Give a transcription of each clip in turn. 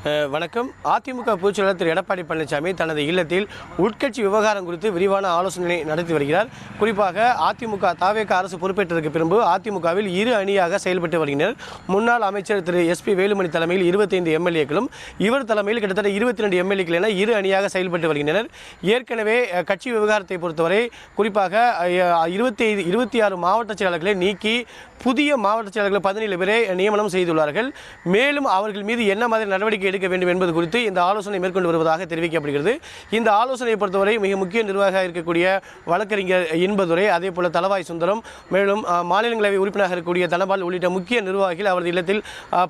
வணக்கம். அதிமுக பொதுச்செயலாளர் திரு எடப்பாடி பழனிசாமி தனது இல்லத்தில் உட்கட்சி விவகாரம் குறித்து விரிவான ஆலோசனை நடத்தி வருகிறார். குறிப்பாக அதிமுக தாவேக அரசு பொறுப்பேற்றதற்கு பின்பு அதிமுகவில் இரு அணியாக செயல்பட்டு வருகின்றனர். முன்னாள் அமைச்சர் திரு SP வேலுமணி தலைமையில் 25 எம்எல்ஏக்களும் இவர் தலைமையில் கிட்டத்தட்ட 22 எம்எல்ஏக்கள் என இரு அணியாக செயல்பட்டு வருகின்றனர். ஏற்கனவே கட்சி விவகாரத்தை பொறுத்தவரை குறிப்பாக 26 மாவட்ட செயலாளர்களை நீக்கி புதிய மாவட்ட செயலாளர்கள் 17 பேரை நியமனம் செய்துள்ளார்கள். மேலும் அவர்கள் மீது என்ன மாதிரி நடவடிக்கை எடுக்க வேண்டும் என்பது குறித்து இந்த ஆலோசனை மேற்கொண்டு வருவதாக தெரிவிக்கப்படுகிறது. இந்த ஆலோசனையை பொறுத்தவரை மிக முக்கிய நிர்வாகியாக இருக்கக்கூடிய வழக்கறிஞர் இன்பதுரை, அதே போல தளவாய் சுந்தரம், மேலும் மாநிலங்களவை உறுப்பினராக இருக்கக்கூடிய தனபால் உள்ளிட்ட முக்கிய நிர்வாகிகள் அவரது இல்லத்தில்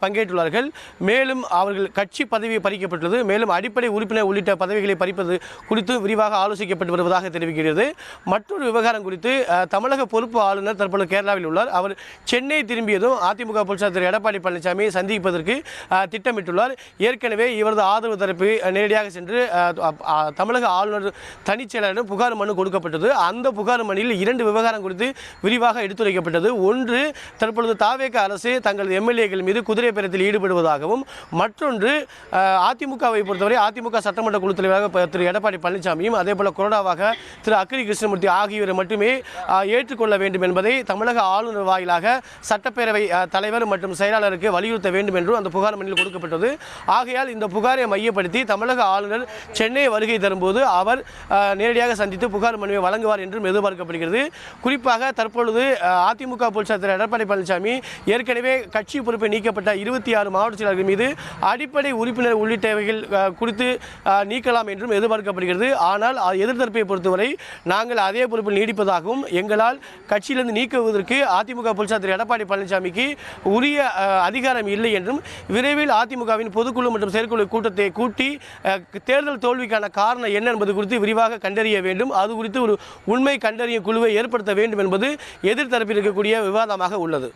பங்கேற்றுள்ளார்கள். மேலும் அவர்கள் கட்சி பதவி பறிக்கப்பட்டுள்ளது, மேலும் அடிப்படை உறுப்பினர் உள்ளிட்ட பதவிகளை பறிப்பது குறித்து விரிவாக ஆலோசிக்கப்பட்டு வருவதாக தெரிவிக்கிறது. மற்றொரு விவகாரம் குறித்து தமிழக பொறுப்பு ஆளுநர் தற்போது கேரளாவில் உள்ளார். அவர் சென்னை திரும்பியதும் அதிமுக பொதுச்செயலாளர் திரு எடப்பாடி பழனிசாமி சந்திப்பதற்கு திட்டமிட்டுள்ளார். ஏற்கனவே இவரது ஆதரவு தரப்பு நேரடியாக சென்று தமிழக ஆளுநர் தனிச்செயலரிடம் புகார் மனு கொடுக்கப்பட்டது. அந்த புகார் மனுவில் 2 விவகாரம் குறித்து விரிவாக எடுத்துரைக்கப்பட்டது. ஒன்று, தற்பொழுது தாவேக அரசு தங்களது எம்எல்ஏக்கள் மீது குதிரை பேரத்தில் ஈடுபடுவதாகவும், மற்றொன்று அதிமுகவை பொறுத்தவரை அதிமுக சட்டமன்ற குழு தலைவராக திரு எடப்பாடி பழனிசாமியும் அதே போல கொறடாவாக திரு அக்கினி கிருஷ்ணமூர்த்தி ஆகியோரை மட்டுமே ஏற்றுக்கொள்ள வேண்டும் என்பதை தமிழக ஆளுநர் வாயிலாக சட்டப்பேரவை தலைவர் மற்றும் செயலாளருக்கு வலியுறுத்த வேண்டும் என்றும் அந்த புகார் மனுவில் கொடுக்கப்பட்டது. ஆகையால் இந்த புகாரை மையப்படுத்தி தமிழக ஆளுநர் சென்னை வருகை தரும்போது அவர் நேரடியாக சந்தித்து புகார் மனுவை வழங்குவார் என்றும் எதிர்பார்க்கப்படுகிறது. குறிப்பாக தற்பொழுது அதிமுக பொதுச்செயலாளர் திரு எடப்பாடி பழனிசாமி ஏற்கனவே கட்சி பொறுப்பை நீக்கப்பட்ட 26 மாவட்ட செயலாளர்கள் மீது அடிப்படை உறுப்பினர் உள்ளிட்டவைகள் குறித்து நீக்கலாம் என்றும் எதிர்பார்க்கப்படுகிறது. ஆனால் எதிர்த்தரப்பை பொறுத்தவரை நாங்கள் அதே பொறுப்பில் நீடிப்பதாகவும், எங்களால் கட்சியிலிருந்து நீக்குவதற்கு அதிமுக பொதுச்செயலாளர் திரு எடப்பாடி பழனிசாமிக்கு உரிய அதிகாரம் இல்லை என்றும், விரைவில் அதிமுகவின் பொதுக்குழு மற்றும் செயற்குழு கூட்டத்தை கூட்டி தேர்தல் தோல்விக்கான காரணம் என்ன என்பது குறித்து விரிவாக கண்டறிய வேண்டும். அது குறித்து ஒரு உண்மை கண்டறியும் குழுவை ஏற்படுத்த வேண்டும் என்பது எதிர்த்தரப்பில் இருக்கக்கூடிய விவாதமாக உள்ளது.